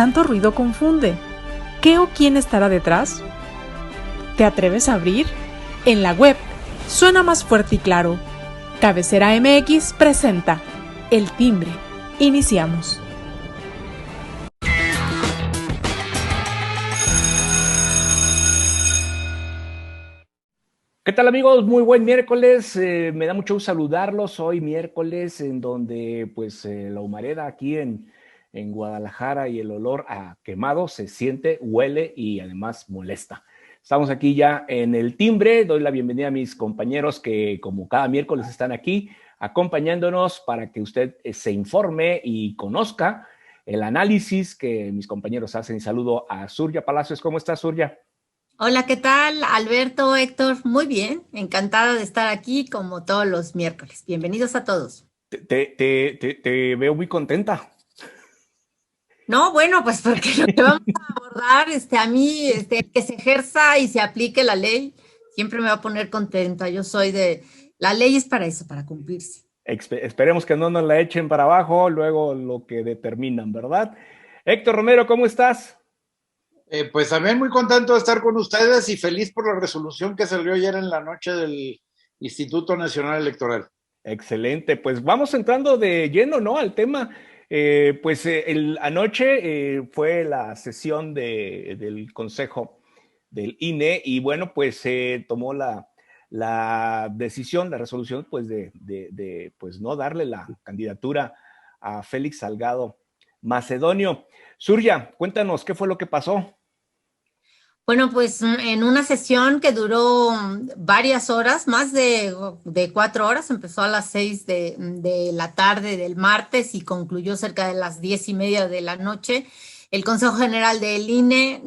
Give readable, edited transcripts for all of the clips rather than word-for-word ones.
tanto ruido confunde. ¿Qué o quién estará detrás? ¿Te atreves a abrir? En la web suena más fuerte y claro. Cabecera MX presenta El Timbre. Iniciamos. ¿Qué tal, amigos? Muy buen miércoles. Me da mucho gusto saludarlos hoy miércoles en donde pues la humareda aquí en Guadalajara y el olor a quemado se siente, huele y además molesta. Estamos aquí ya en El Timbre. Doy la bienvenida a mis compañeros que como cada miércoles están aquí acompañándonos para que usted se informe y conozca el análisis que mis compañeros hacen. Y saludo a Surya Palacios. ¿Cómo estás, Surya? Hola, ¿qué tal? Alberto, Héctor, muy bien, encantada de estar aquí como todos los miércoles. Bienvenidos a todos. Te veo muy contenta. No, bueno, pues porque lo que vamos a abordar, a mí, que se ejerza y se aplique la ley, siempre me va a poner contenta. Yo soy la ley es para eso, para cumplirse. Esperemos que no nos la echen para abajo, luego lo que determinan, ¿verdad? Héctor Romero, ¿cómo estás? Pues también muy contento de estar con ustedes y feliz por la resolución que salió ayer en la noche del Instituto Nacional Electoral. Excelente, pues vamos entrando de lleno, ¿no? Al tema. Anoche fue la sesión del Consejo del INE y bueno, pues se tomó la decisión, la resolución, pues pues no darle la candidatura a Félix Salgado Macedonio. Surya, cuéntanos, ¿qué fue lo que pasó? Bueno, pues en una sesión que duró varias horas, más de 4 horas, empezó a las 6 de la tarde del martes y concluyó cerca de las 10:30 de la noche. El Consejo General del INE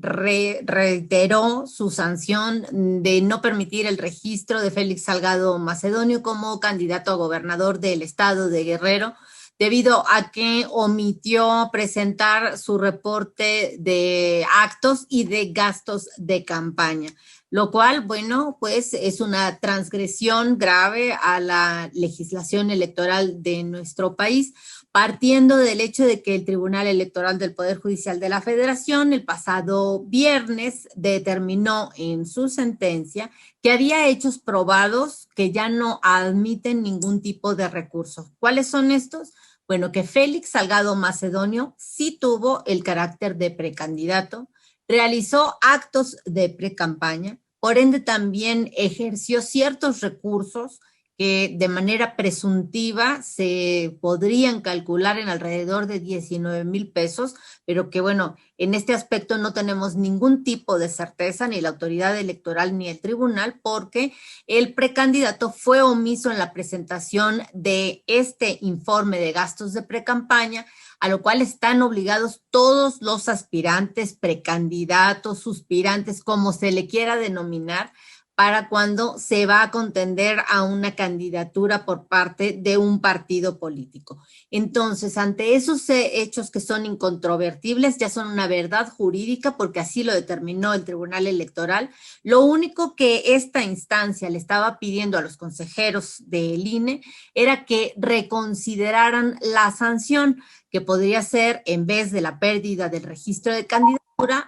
reiteró su sanción de no permitir el registro de Félix Salgado Macedonio como candidato a gobernador del estado de Guerrero, debido a que omitió presentar su reporte de actos y de gastos de campaña, lo cual, bueno, pues es una transgresión grave a la legislación electoral de nuestro país, partiendo del hecho de que el Tribunal Electoral del Poder Judicial de la Federación el pasado viernes determinó en su sentencia que había hechos probados que ya no admiten ningún tipo de recurso. ¿Cuáles son estos? Bueno, que Félix Salgado Macedonio sí tuvo el carácter de precandidato, realizó actos de precampaña, por ende también ejerció ciertos recursos que de manera presuntiva se podrían calcular en alrededor de 19,000 pesos, pero que bueno, en este aspecto no tenemos ningún tipo de certeza, ni la autoridad electoral ni el tribunal, porque el precandidato fue omiso en la presentación de este informe de gastos de precampaña, a lo cual están obligados todos los aspirantes, precandidatos, suspirantes, como se le quiera denominar, para cuando se va a contender a una candidatura por parte de un partido político. Entonces, ante esos hechos que son incontrovertibles, ya son una verdad jurídica porque así lo determinó el Tribunal Electoral, lo único que esta instancia le estaba pidiendo a los consejeros del INE era que reconsideraran la sanción, que podría ser, en vez de la pérdida del registro de candidatura,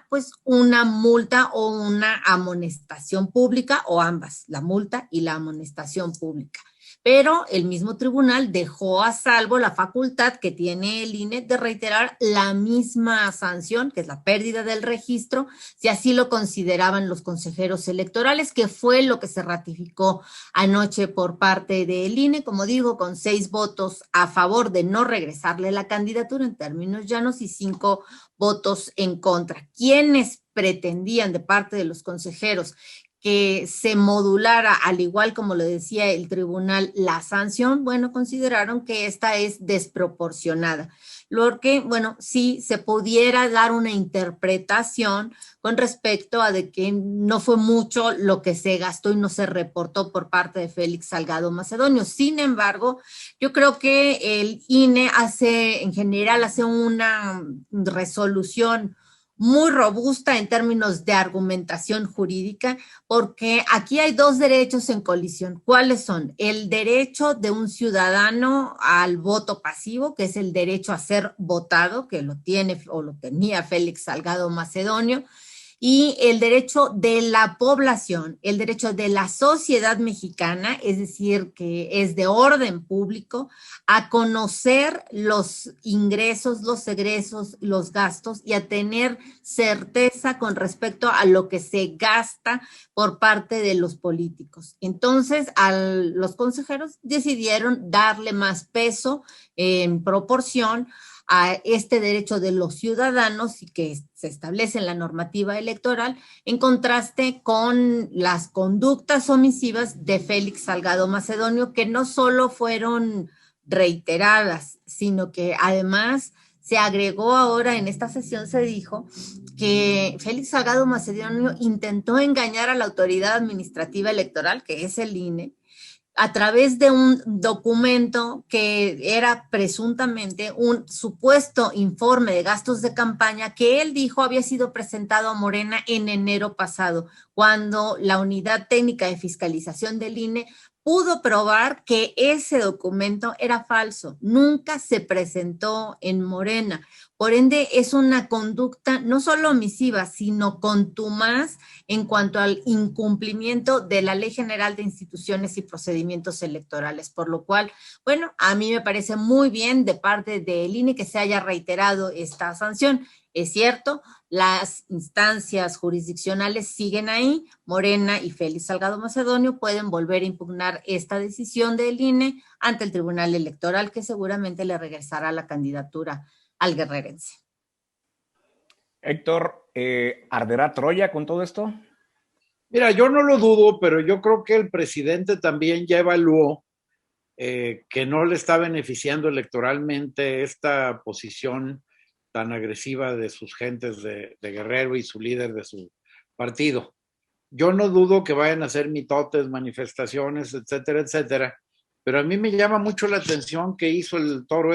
pues una multa o una amonestación pública, o ambas, la multa y la amonestación pública. Pero el mismo tribunal dejó a salvo la facultad que tiene el INE de reiterar la misma sanción, que es la pérdida del registro, si así lo consideraban los consejeros electorales, que fue lo que se ratificó anoche por parte del INE, como digo, con 6 votos a favor de no regresarle la candidatura en términos llanos y 5 votos en contra. ¿Quiénes pretendían de parte de los consejeros que se modulara, al igual como lo decía el tribunal, la sanción? Bueno, consideraron que esta es desproporcionada, porque, bueno, sí se pudiera dar una interpretación con respecto a de que no fue mucho lo que se gastó y no se reportó por parte de Félix Salgado Macedonio. Sin embargo, yo creo que el INE en general hace una resolución muy robusta en términos de argumentación jurídica, porque aquí hay dos derechos en colisión. ¿Cuáles son? El derecho de un ciudadano al voto pasivo, que es el derecho a ser votado, que lo tiene o lo tenía Félix Salgado Macedonio, y el derecho de la población, el derecho de la sociedad mexicana, es decir, que es de orden público, a conocer los ingresos, los egresos, los gastos y a tener certeza con respecto a lo que se gasta por parte de los políticos. Entonces, los consejeros decidieron darle más peso en proporción a este derecho de los ciudadanos y que se establece en la normativa electoral, en contraste con las conductas omisivas de Félix Salgado Macedonio, que no solo fueron reiteradas, sino que además se agregó ahora en esta sesión, se dijo que Félix Salgado Macedonio intentó engañar a la autoridad administrativa electoral, que es el INE, a través de un documento que era presuntamente un supuesto informe de gastos de campaña que él dijo había sido presentado a Morena en enero pasado, cuando la Unidad Técnica de Fiscalización del INE pudo probar que ese documento era falso, nunca se presentó en Morena. Por ende, es una conducta no solo omisiva, sino contumaz en cuanto al incumplimiento de la Ley General de Instituciones y Procedimientos Electorales, por lo cual, bueno, a mí me parece muy bien de parte del INE que se haya reiterado esta sanción. Es cierto, las instancias jurisdiccionales siguen ahí, Morena y Félix Salgado Macedonio pueden volver a impugnar esta decisión del INE ante el Tribunal Electoral, que seguramente le regresará la candidatura al guerrerense. Héctor, ¿arderá Troya con todo esto? Mira, yo no lo dudo, pero yo creo que el presidente también ya evaluó que no le está beneficiando electoralmente esta posición tan agresiva de sus gentes de Guerrero y su líder de su partido. Yo no dudo que vayan a hacer mitotes, manifestaciones, etcétera, etcétera, pero a mí me llama mucho la atención que hizo el toro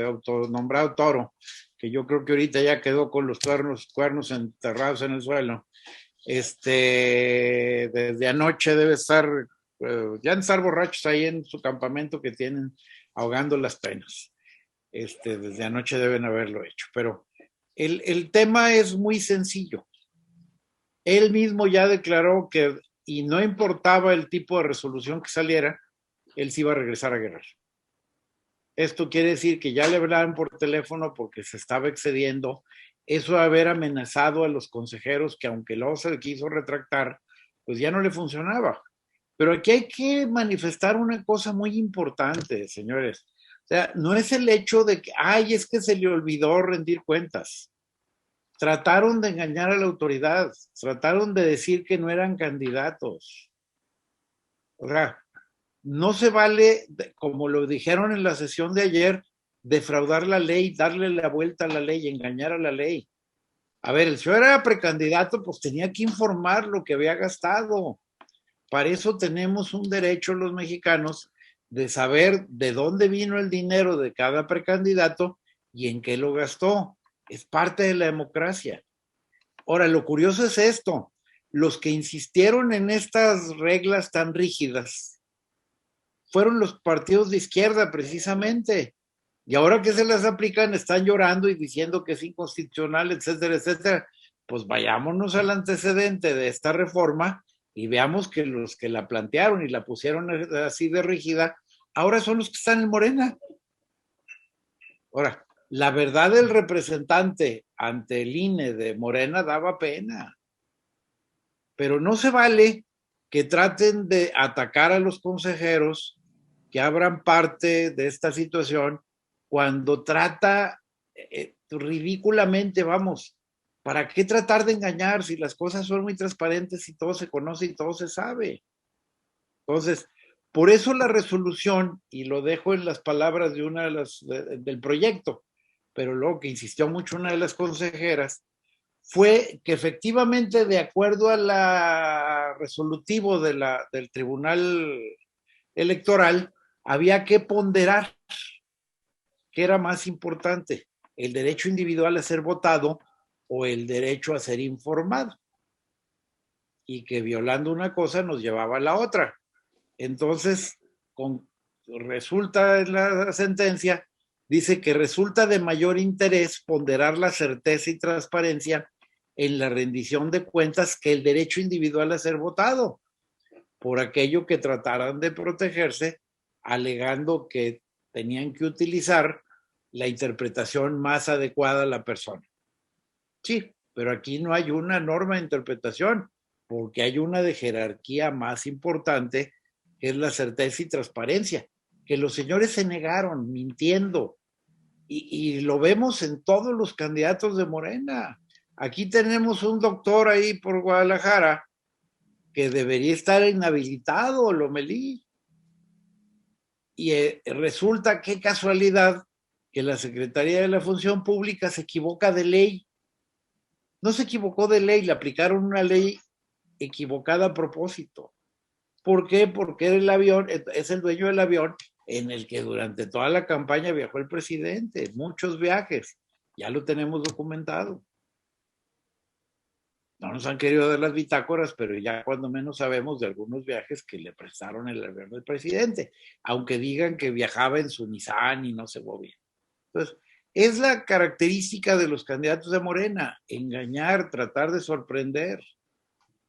autonombrado toro, que yo creo que ahorita ya quedó con los cuernos enterrados en el suelo. Desde anoche debe estar, ya de estar borrachos ahí en su campamento que tienen, ahogando las penas. Desde anoche deben haberlo hecho, pero el tema es muy sencillo. Él mismo ya declaró que, y no importaba el tipo de resolución que saliera, él se iba a regresar a Guerrero. Esto quiere decir que ya le hablaron por teléfono porque se estaba excediendo. Eso de haber amenazado a los consejeros, que aunque luego se quiso retractar, pues ya no le funcionaba. Pero aquí hay que manifestar una cosa muy importante, señores. O sea, no es el hecho de que, es que se le olvidó rendir cuentas. Trataron de engañar a la autoridad, trataron de decir que no eran candidatos. O sea, no se vale, como lo dijeron en la sesión de ayer, defraudar la ley, darle la vuelta a la ley, engañar a la ley. A ver, el señor era precandidato, pues tenía que informar lo que había gastado. Para eso tenemos un derecho los mexicanos de saber de dónde vino el dinero de cada precandidato y en qué lo gastó. Es parte de la democracia. Ahora, lo curioso es esto. Los que insistieron en estas reglas tan rígidas fueron los partidos de izquierda, precisamente. Y ahora que se las aplican, están llorando y diciendo que es inconstitucional, etcétera, etcétera. Pues vayámonos al antecedente de esta reforma y veamos que los que la plantearon y la pusieron así de rígida, ahora son los que están en Morena. Ahora, la verdad del representante ante el INE de Morena daba pena. Pero no se vale que traten de atacar a los consejeros que abran parte de esta situación cuando trata ridículamente, vamos, ¿para qué tratar de engañar si las cosas son muy transparentes y todo se conoce y todo se sabe? Entonces, por eso la resolución, y lo dejo en las palabras de una de las del proyecto, pero luego que insistió mucho una de las consejeras, fue que efectivamente, de acuerdo a la resolutivo del Tribunal Electoral, había que ponderar qué era más importante, el derecho individual a ser votado o el derecho a ser informado, y que violando una cosa nos llevaba a la otra. Entonces, resulta en la sentencia, dice que resulta de mayor interés ponderar la certeza y transparencia en la rendición de cuentas que el derecho individual a ser votado, por aquello que trataran de protegerse, alegando que tenían que utilizar la interpretación más adecuada a la persona. Sí, pero aquí no hay una norma de interpretación, porque hay una de jerarquía más importante, que es la certeza y transparencia, que los señores se negaron mintiendo, y lo vemos en todos los candidatos de Morena. Aquí tenemos un doctor ahí por Guadalajara que debería estar inhabilitado, Lomelí. Y resulta, qué casualidad, que la Secretaría de la Función Pública se equivoca de ley. No se equivocó de ley, le aplicaron una ley equivocada a propósito. ¿Por qué? Porque el avión, es el dueño del avión en el que durante toda la campaña viajó el presidente, muchos viajes, ya lo tenemos documentado. No nos han querido dar las bitácoras, pero ya cuando menos sabemos de algunos viajes que le prestaron el avión del presidente, aunque digan que viajaba en su Nissan y no se movía. Entonces, es la característica de los candidatos de Morena, engañar, tratar de sorprender.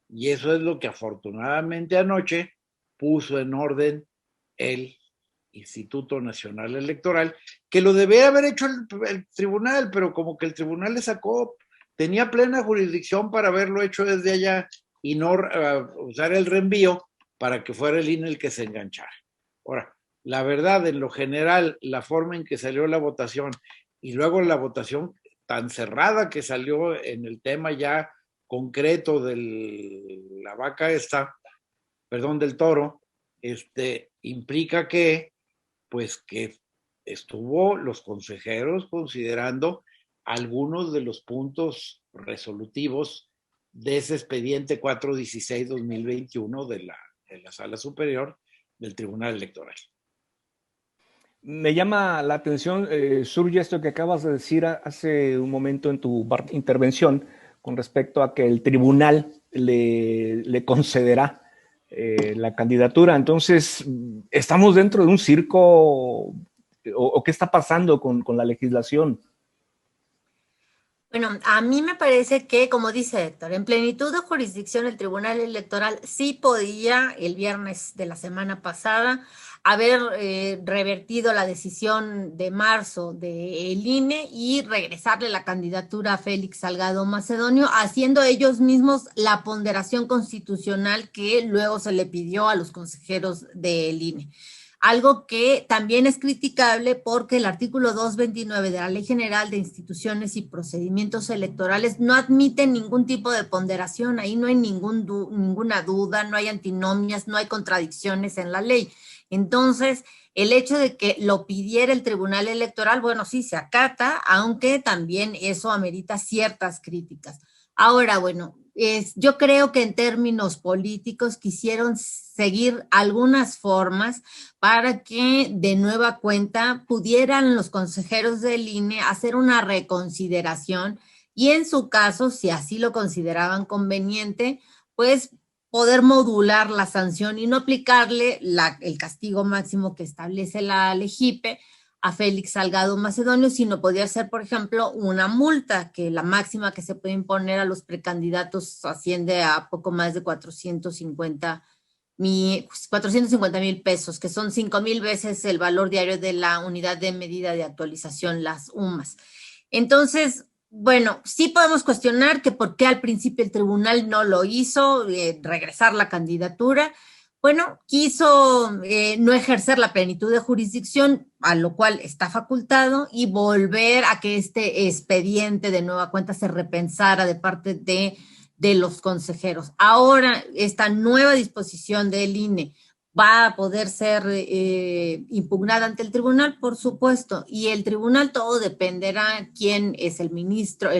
Y eso es lo que afortunadamente anoche puso en orden el Instituto Nacional Electoral, que lo debía haber hecho el tribunal, pero como que el tribunal le sacó, tenía plena jurisdicción para haberlo hecho desde allá y no usar el reenvío para que fuera el INE el que se enganchara. Ahora, la verdad, en lo general, la forma en que salió la votación y luego la votación tan cerrada que salió en el tema ya concreto de la vaca esta, perdón, del toro, implica que, pues que estuvo los consejeros considerando algunos de los puntos resolutivos de ese expediente 416-2021 de la Sala Superior del Tribunal Electoral. Me llama la atención, surge esto que acabas de decir hace un momento en tu intervención con respecto a que el tribunal le concederá la candidatura. Entonces, ¿estamos dentro de un circo o qué está pasando con la legislación? Bueno, a mí me parece que, como dice Héctor, en plenitud de jurisdicción el Tribunal Electoral sí podía, el viernes de la semana pasada, haber revertido la decisión de marzo del INE y regresarle la candidatura a Félix Salgado Macedonio, haciendo ellos mismos la ponderación constitucional que luego se le pidió a los consejeros del INE. Algo que también es criticable porque el artículo 229 de la Ley General de Instituciones y Procedimientos Electorales no admite ningún tipo de ponderación. Ahí no hay ninguna duda, no hay antinomias, no hay contradicciones en la ley. Entonces, el hecho de que lo pidiera el Tribunal Electoral, bueno, sí se acata, aunque también eso amerita ciertas críticas. Ahora, bueno, yo creo que en términos políticos quisieron seguir algunas formas para que de nueva cuenta pudieran los consejeros del INE hacer una reconsideración y en su caso, si así lo consideraban conveniente, pues poder modular la sanción y no aplicarle el castigo máximo que establece la LEGIPE a Félix Salgado Macedonio, sino podría ser, por ejemplo, una multa, que la máxima que se puede imponer a los precandidatos asciende a poco más de 450,000 pesos, que son 5,000 veces el valor diario de la unidad de medida de actualización, las UMAS. Entonces, bueno, sí podemos cuestionar que por qué al principio el tribunal no lo hizo, regresar la candidatura. Bueno, quiso no ejercer la plenitud de jurisdicción, a lo cual está facultado, y volver a que este expediente de nueva cuenta se repensara de parte de los consejeros. Ahora, esta nueva disposición del INE va a poder ser impugnada ante el tribunal, por supuesto, y el tribunal todo dependerá quién es el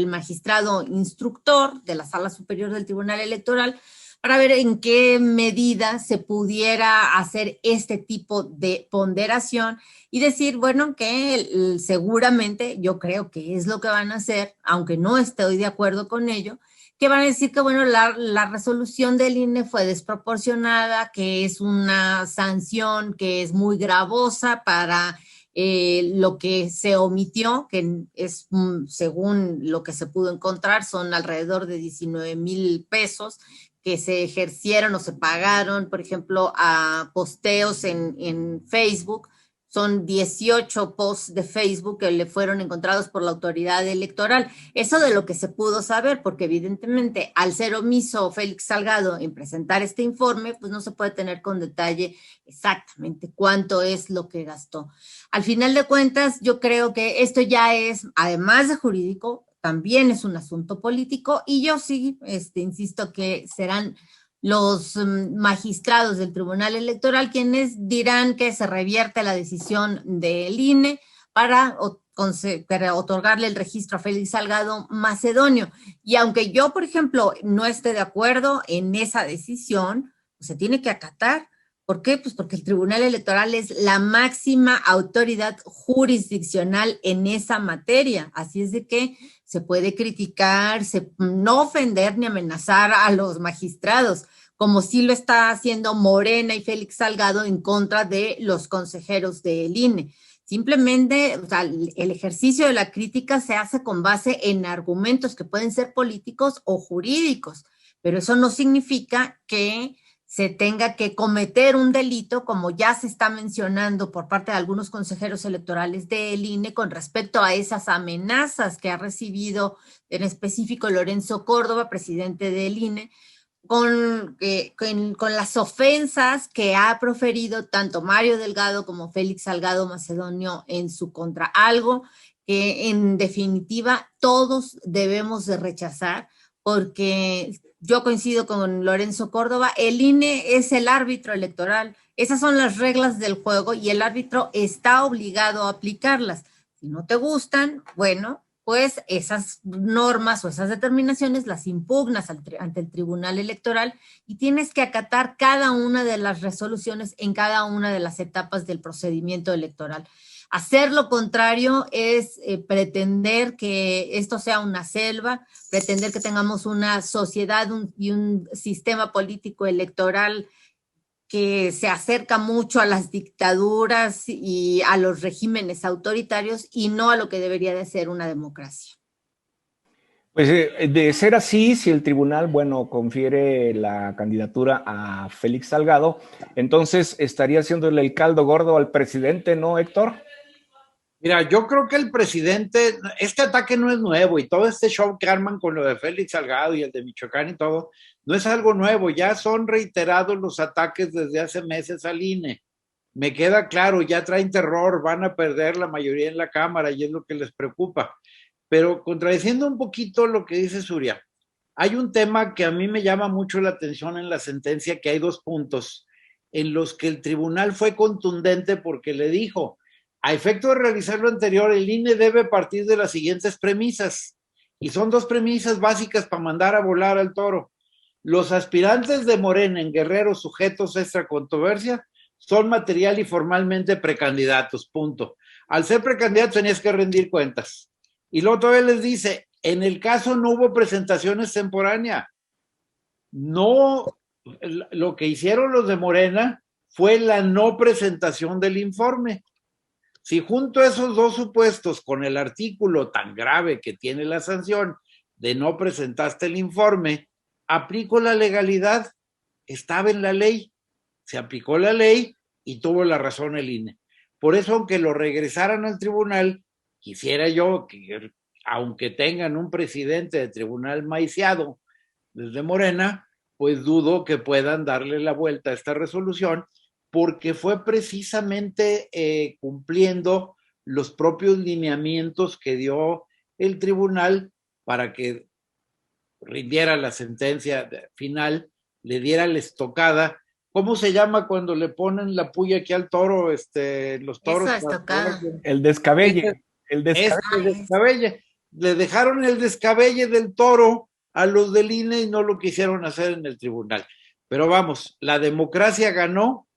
magistrado instructor de la Sala Superior del Tribunal Electoral, para ver en qué medida se pudiera hacer este tipo de ponderación y decir, bueno, que seguramente yo creo que es lo que van a hacer, aunque no estoy de acuerdo con ello, que van a decir que, bueno, la resolución del INE fue desproporcionada, que es una sanción que es muy gravosa para lo que se omitió, que es, según lo que se pudo encontrar, son alrededor de 19,000 pesos que se ejercieron o se pagaron, por ejemplo, a posteos en Facebook. Son 18 posts de Facebook que le fueron encontrados por la autoridad electoral. Eso de lo que se pudo saber, porque evidentemente al ser omiso Félix Salgado en presentar este informe, pues no se puede tener con detalle exactamente cuánto es lo que gastó. Al final de cuentas, yo creo que esto ya es, además de jurídico, también es un asunto político y yo sí, insisto que serán los magistrados del Tribunal Electoral quienes dirán que se revierte la decisión del INE para otorgarle el registro a Félix Salgado Macedonio. Y aunque yo, por ejemplo, no esté de acuerdo en esa decisión, pues se tiene que acatar. ¿Por qué? Pues porque el Tribunal Electoral es la máxima autoridad jurisdiccional en esa materia. Así es de que se puede criticar, no ofender ni amenazar a los magistrados, como sí lo está haciendo Morena y Félix Salgado en contra de los consejeros del INE. Simplemente, o sea, el ejercicio de la crítica se hace con base en argumentos que pueden ser políticos o jurídicos, pero eso no significa que se tenga que cometer un delito, como ya se está mencionando por parte de algunos consejeros electorales del INE con respecto a esas amenazas que ha recibido en específico Lorenzo Córdoba, presidente del INE, con las ofensas que ha proferido tanto Mario Delgado como Félix Salgado Macedonio en su contra. Algo que en definitiva todos debemos de rechazar, porque yo coincido con Lorenzo Córdoba, el INE es el árbitro electoral, esas son las reglas del juego y el árbitro está obligado a aplicarlas. Si no te gustan, bueno, pues esas normas o esas determinaciones las impugnas ante el Tribunal Electoral y tienes que acatar cada una de las resoluciones en cada una de las etapas del procedimiento electoral. Hacer lo contrario es pretender que esto sea una selva, pretender que tengamos una sociedad y un sistema político electoral que se acerca mucho a las dictaduras y a los regímenes autoritarios y no a lo que debería de ser una democracia. Pues de ser así, si el tribunal, bueno, confiere la candidatura a Félix Salgado, entonces estaría haciéndole el caldo gordo al presidente, ¿no, Héctor? Mira, yo creo que el presidente, este ataque no es nuevo y todo este show que arman con lo de Félix Salgado y el de Michoacán y todo, no es algo nuevo, ya son reiterados los ataques desde hace meses al INE. Me queda claro, ya traen terror, van a perder la mayoría en la Cámara y es lo que les preocupa. Pero contradiciendo un poquito lo que dice Zuria, hay un tema que a mí me llama mucho la atención en la sentencia, que hay 2 puntos en los que el tribunal fue contundente porque le dijo: a efecto de realizar lo anterior, el INE debe partir de las siguientes premisas, y son 2 premisas básicas para mandar a volar al toro. Los aspirantes de Morena en Guerrero sujetos a esta controversia son material y formalmente precandidatos, punto. Al ser precandidatos tenías que rendir cuentas. Y luego todavía les dice, en el caso no hubo presentación extemporánea. No, lo que hicieron los de Morena fue la no presentación del informe. Si junto a esos 2 supuestos, con el artículo tan grave que tiene la sanción de no presentaste el informe, aplico la legalidad, estaba en la ley, se aplicó la ley y tuvo la razón el INE. Por eso, aunque lo regresaran al tribunal, quisiera yo que, aunque tengan un presidente de tribunal maiciado desde Morena, pues dudo que puedan darle la vuelta a esta resolución, porque fue precisamente cumpliendo los propios lineamientos que dio el tribunal para que rindiera la sentencia final, le diera la estocada. ¿Cómo se llama cuando le ponen la puya aquí al toro? Los toros. Esa estocada. El descabelle. El descabelle. Le dejaron el descabelle del toro a los del INE y no lo quisieron hacer en el tribunal. Pero vamos, la democracia ganó,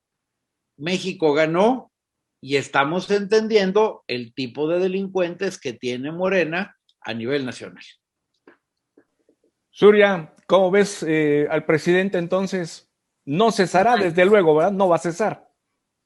México ganó y estamos entendiendo el tipo de delincuentes que tiene Morena a nivel nacional. Surya, ¿cómo ves al presidente entonces? No cesará, desde luego, ¿verdad? No va a cesar.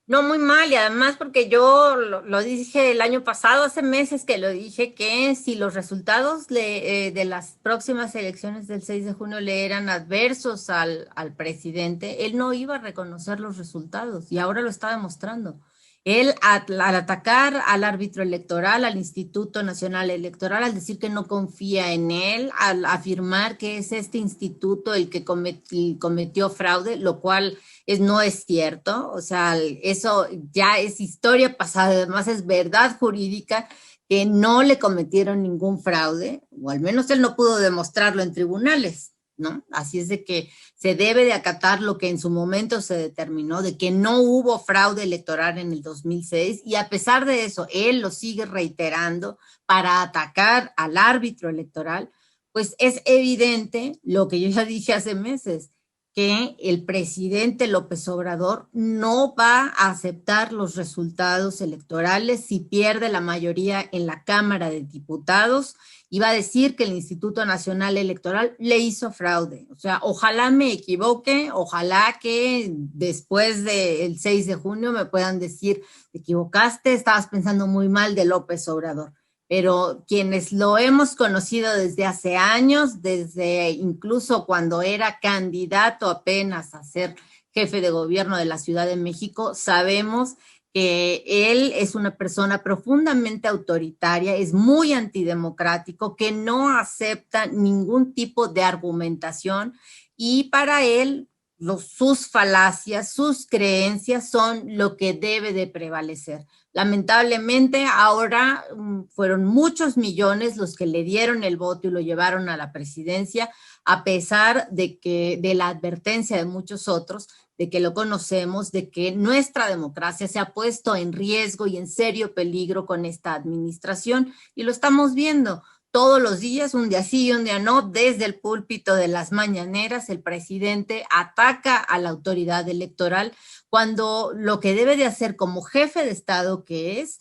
No, muy mal, y además porque yo lo dije el año pasado, hace meses que lo dije, que si los resultados de las próximas elecciones del 6 de junio le eran adversos al presidente, él no iba a reconocer los resultados, y ahora lo está demostrando. Él, al atacar al árbitro electoral, al Instituto Nacional Electoral, al decir que no confía en él, al afirmar que es este instituto el que cometió fraude, lo cual no es cierto, o sea, eso ya es historia pasada, además es verdad jurídica que no le cometieron ningún fraude, o al menos él no pudo demostrarlo en tribunales, ¿no? Así es de que se debe de acatar lo que en su momento se determinó, de que no hubo fraude electoral en el 2006, y a pesar de eso, él lo sigue reiterando para atacar al árbitro electoral. Pues es evidente lo que yo ya dije hace meses, que el presidente López Obrador no va a aceptar los resultados electorales si pierde la mayoría en la Cámara de Diputados, y va a decir que el Instituto Nacional Electoral le hizo fraude. O sea, ojalá me equivoque, ojalá que después del 6 de junio me puedan decir, te equivocaste, estabas pensando muy mal de López Obrador. Pero quienes lo hemos conocido desde hace años, desde incluso cuando era candidato apenas a ser jefe de gobierno de la Ciudad de México, sabemos que él es una persona profundamente autoritaria, es muy antidemocrático, que no acepta ningún tipo de argumentación, y para él sus falacias, sus creencias son lo que debe de prevalecer. Lamentablemente ahora fueron muchos millones los que le dieron el voto y lo llevaron a la presidencia, a pesar de la advertencia de muchos otros, de que lo conocemos, de que nuestra democracia se ha puesto en riesgo y en serio peligro con esta administración, y lo estamos viendo todos los días, un día sí y un día no. Desde el púlpito de las mañaneras, el presidente ataca a la autoridad electoral, cuando lo que debe de hacer como jefe de Estado que es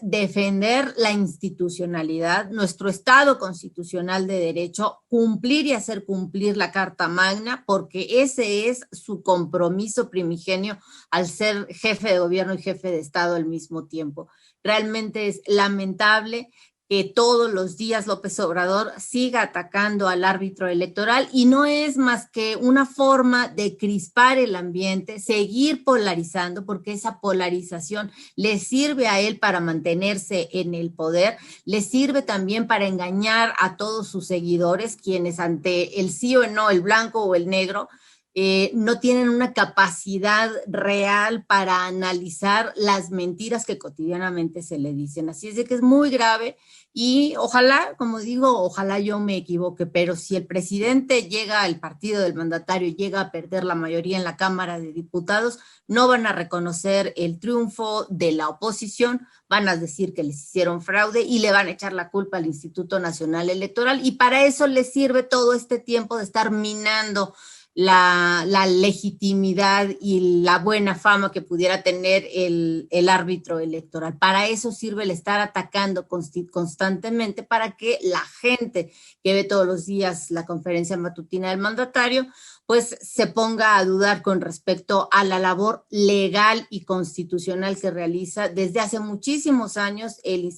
defender la institucionalidad, nuestro Estado constitucional de derecho, cumplir y hacer cumplir la Carta Magna, porque ese es su compromiso primigenio al ser jefe de gobierno y jefe de Estado al mismo tiempo. Realmente es lamentable que todos los días López Obrador siga atacando al árbitro electoral, y no es más que una forma de crispar el ambiente, seguir polarizando, porque esa polarización le sirve a él para mantenerse en el poder, le sirve también para engañar a todos sus seguidores, quienes ante el sí o no, el blanco o el negro, no tienen una capacidad real para analizar las mentiras que cotidianamente se le dicen. Así es de que es muy grave, y ojalá, como digo, ojalá yo me equivoque, pero si el presidente llega al partido del mandatario y llega a perder la mayoría en la Cámara de Diputados, no van a reconocer el triunfo de la oposición, van a decir que les hicieron fraude y le van a echar la culpa al Instituto Nacional Electoral, y para eso les sirve todo este tiempo de estar minando la legitimidad y la buena fama que pudiera tener el árbitro electoral. Para eso sirve el estar atacando constantemente, para que la gente que ve todos los días la conferencia matutina del mandatario, pues se ponga a dudar con respecto a la labor legal y constitucional que realiza desde hace muchísimos años el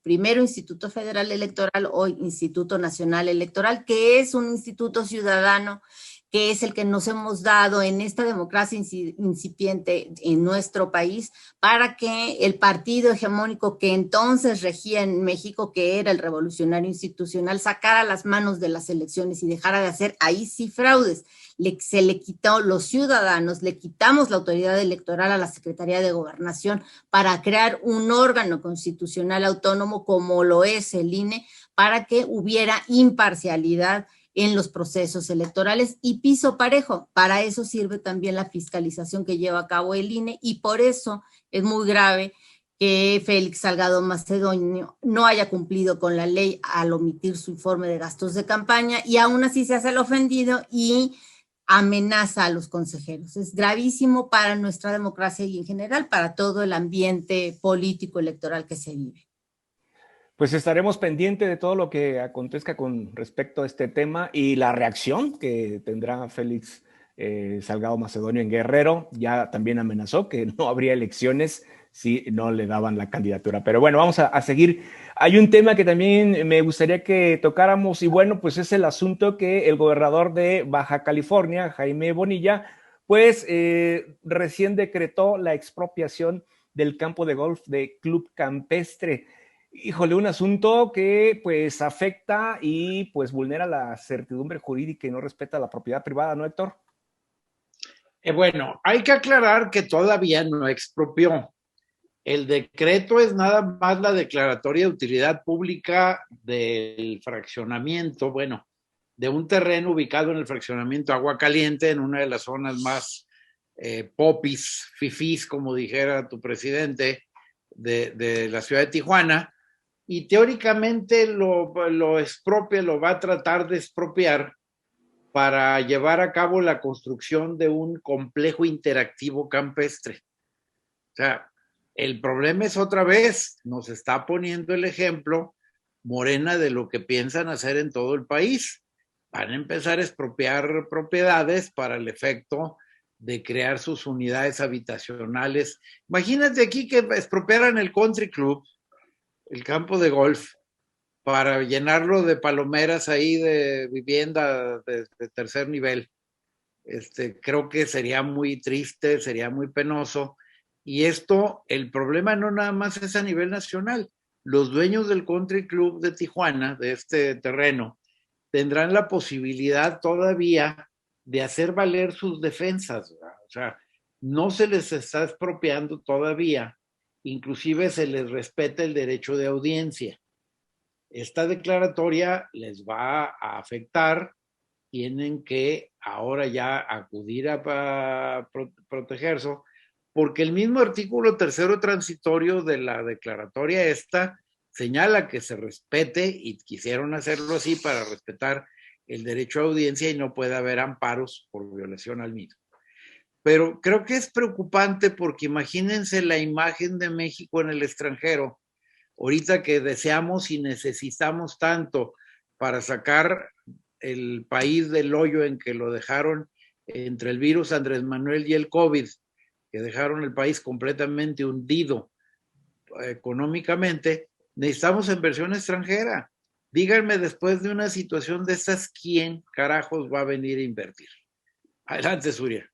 primero Instituto Federal Electoral, hoy Instituto Nacional Electoral, que es un instituto ciudadano, que es el que nos hemos dado en esta democracia incipiente en nuestro país, para que el partido hegemónico que entonces regía en México, que era el Revolucionario Institucional, sacara las manos de las elecciones y dejara de hacer ahí sí fraudes. Se le quitó los ciudadanos, le quitamos la autoridad electoral a la Secretaría de Gobernación para crear un órgano constitucional autónomo como lo es el INE, para que hubiera imparcialidad en los procesos electorales y piso parejo. Para eso sirve también la fiscalización que lleva a cabo el INE, y por eso es muy grave que Félix Salgado Macedonio no haya cumplido con la ley al omitir su informe de gastos de campaña, y aún así se hace el ofendido y amenaza a los consejeros. Es gravísimo para nuestra democracia y en general para todo el ambiente político electoral que se vive. Pues estaremos pendientes de todo lo que acontezca con respecto a este tema y la reacción que tendrá Félix Salgado Macedonio en Guerrero. Ya también amenazó que no habría elecciones si no le daban la candidatura. Pero bueno, vamos a seguir. Hay un tema que también me gustaría que tocáramos y bueno, pues es el asunto que el gobernador de Baja California, Jaime Bonilla, pues recién decretó la expropiación del campo de golf de Club Campestre. Híjole, un asunto que pues afecta y pues vulnera la certidumbre jurídica y no respeta la propiedad privada, ¿no, Héctor? Bueno, hay que aclarar que todavía no expropió. El decreto es nada más la declaratoria de utilidad pública del fraccionamiento, bueno, de un terreno ubicado en el fraccionamiento Agua Caliente, en una de las zonas más popis, fifís, como dijera tu presidente, de la ciudad de Tijuana, y teóricamente lo expropia, lo va a tratar de expropiar para llevar a cabo la construcción de un complejo interactivo campestre. O sea, el problema es otra vez, nos está poniendo el ejemplo Morena de lo que piensan hacer en todo el país. Van a empezar a expropiar propiedades para el efecto de crear sus unidades habitacionales. Imagínate aquí que expropiaran el country club, el campo de golf, para llenarlo de palomeras ahí de vivienda de tercer nivel. Creo que sería muy triste, sería muy penoso. Y esto, el problema no nada más es a nivel nacional. Los dueños del Country Club de Tijuana, de este terreno, tendrán la posibilidad todavía de hacer valer sus defensas, ¿verdad? O sea, no se les está expropiando todavía, inclusive se les respeta el derecho de audiencia. Esta declaratoria les va a afectar, tienen que ahora ya acudir a protegerse, porque el mismo artículo tercero transitorio de la declaratoria esta señala que se respete, y quisieron hacerlo así para respetar el derecho a audiencia y no puede haber amparos por violación al mismo. Pero creo que es preocupante porque imagínense la imagen de México en el extranjero, ahorita que deseamos y necesitamos tanto para sacar el país del hoyo en que lo dejaron entre el virus Andrés Manuel y el COVID, que dejaron el país completamente hundido económicamente, necesitamos inversión extranjera. Díganme, después de una situación de estas, ¿quién carajos va a venir a invertir? Adelante, Surya.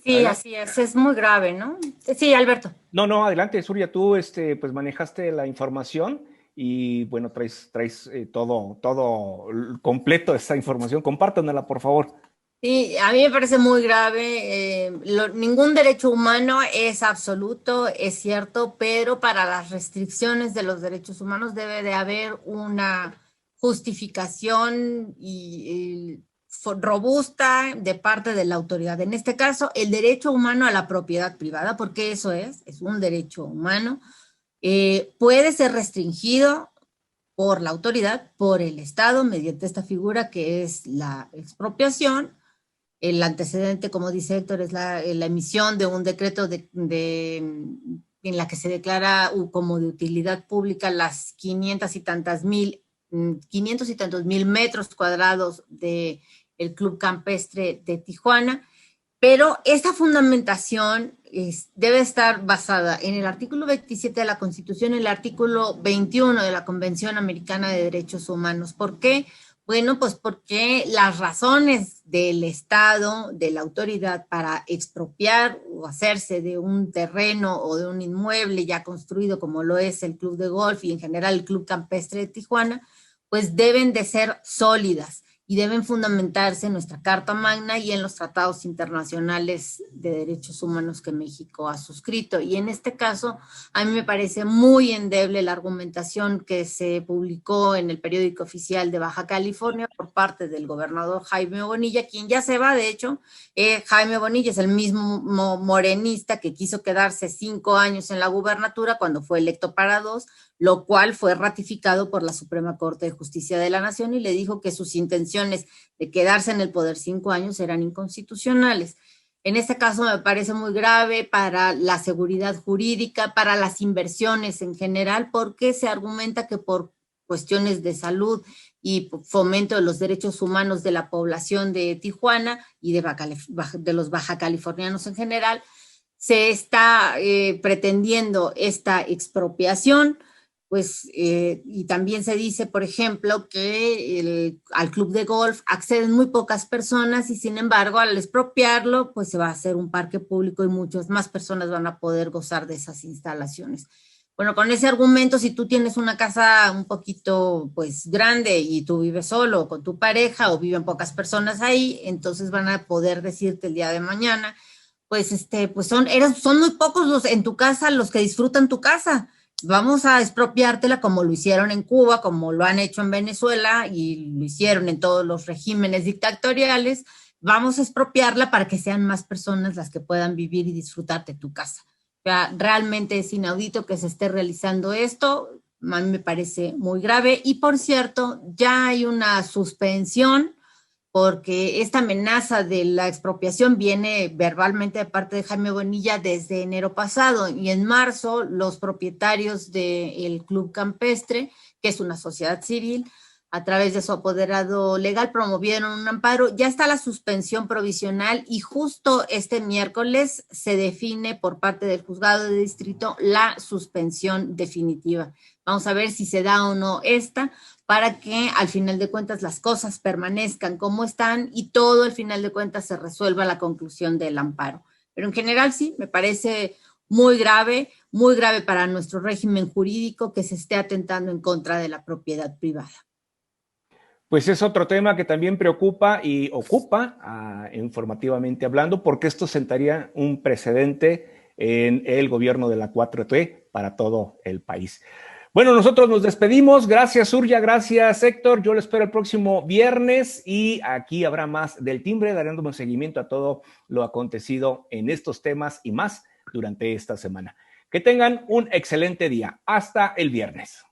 Sí, así es muy grave, ¿no? Sí, Alberto. No, adelante, Surya, tú pues manejaste la información y bueno, traes todo completo esa información. Compártanla, por favor. Sí, a mí me parece muy grave. Ningún derecho humano es absoluto, es cierto, pero para las restricciones de los derechos humanos debe de haber una justificación robusta de parte de la autoridad. En este caso, el derecho humano a la propiedad privada, porque eso es un derecho humano, puede ser restringido por la autoridad, por el Estado, mediante esta figura que es la expropiación. El antecedente, como dice Héctor, es la emisión de un decreto en la que se declara como de utilidad pública las 500 y tantos mil metros cuadrados del Club Campestre de Tijuana, pero esta fundamentación debe estar basada en el artículo 27 de la Constitución y el artículo 21 de la Convención Americana de Derechos Humanos. ¿Por qué? Bueno, pues porque las razones del Estado, de la autoridad para expropiar o hacerse de un terreno o de un inmueble ya construido como lo es el Club de Golf y en general el Club Campestre de Tijuana, pues deben de ser sólidas. y deben fundamentarse en nuestra Carta Magna y en los tratados internacionales de derechos humanos que México ha suscrito. Y en este caso, a mí me parece muy endeble la argumentación que se publicó en el periódico oficial de Baja California por parte del gobernador Jaime Bonilla, quien ya se va, de hecho. Jaime Bonilla es el mismo morenista que quiso quedarse 5 años en la gubernatura cuando fue electo para 2, lo cual fue ratificado por la Suprema Corte de Justicia de la Nación y le dijo que sus intenciones de quedarse en el poder 5 años eran inconstitucionales. En este caso me parece muy grave para la seguridad jurídica, para las inversiones en general, porque se argumenta que por cuestiones de salud y fomento de los derechos humanos de la población de Tijuana y de los bajacalifornianos en general, se está pretendiendo esta expropiación. Pues, y también se dice, por ejemplo, que al club de golf acceden muy pocas personas y sin embargo al expropiarlo, pues se va a hacer un parque público y muchas más personas van a poder gozar de esas instalaciones. Bueno, con ese argumento, si tú tienes una casa un poquito pues grande y tú vives solo o con tu pareja o viven pocas personas ahí, entonces van a poder decirte el día de mañana, pues son muy pocos los en tu casa los que disfrutan tu casa. Vamos a expropiártela como lo hicieron en Cuba, como lo han hecho en Venezuela y lo hicieron en todos los regímenes dictatoriales. Vamos a expropiarla para que sean más personas las que puedan vivir y disfrutar de tu casa. O sea, realmente es inaudito que se esté realizando esto. A mí me parece muy grave. Y por cierto, ya hay una suspensión porque esta amenaza de la expropiación viene verbalmente de parte de Jaime Bonilla desde enero pasado, y en marzo los propietarios del Club Campestre, que es una sociedad civil, a través de su apoderado legal promovieron un amparo. Ya está la suspensión provisional y justo este miércoles se define por parte del juzgado de distrito la suspensión definitiva. Vamos a ver si se da o no esta, para que al final de cuentas las cosas permanezcan como están y todo al final de cuentas se resuelva la conclusión del amparo. Pero en general sí, me parece muy grave para nuestro régimen jurídico que se esté atentando en contra de la propiedad privada. Pues es otro tema que también preocupa y ocupa, informativamente hablando, porque esto sentaría un precedente en el gobierno de la 4T para todo el país. Bueno, nosotros nos despedimos. Gracias, Surya. Gracias, Héctor. Yo lo espero el próximo viernes y aquí habrá más del Timbre, dándome seguimiento a todo lo acontecido en estos temas y más durante esta semana. Que tengan un excelente día. Hasta el viernes.